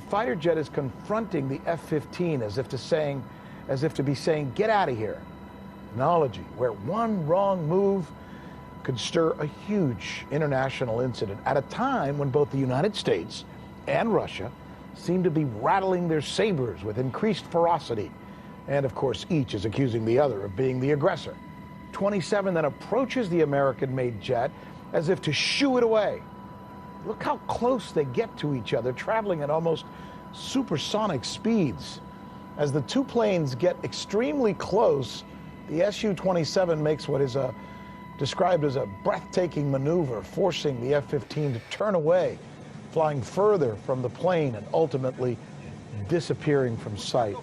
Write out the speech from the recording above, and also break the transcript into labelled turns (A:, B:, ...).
A: fighter jet is confronting the F-15 as if to be saying, get out of here. Technology, where one wrong move could stir a huge international incident at a time when both the United States and Russia seem to be rattling their sabers with increased ferocity. And of course, each is accusing the other of being the aggressor. 27 then approaches the American-made jet as if to shoo it away. Look how close they get to each other, traveling at almost supersonic speeds. As the two planes get extremely close, the Su-27 makes what is described as a breathtaking maneuver, forcing the F-15 to turn away, flying further from the plane and ultimately disappearing from sight.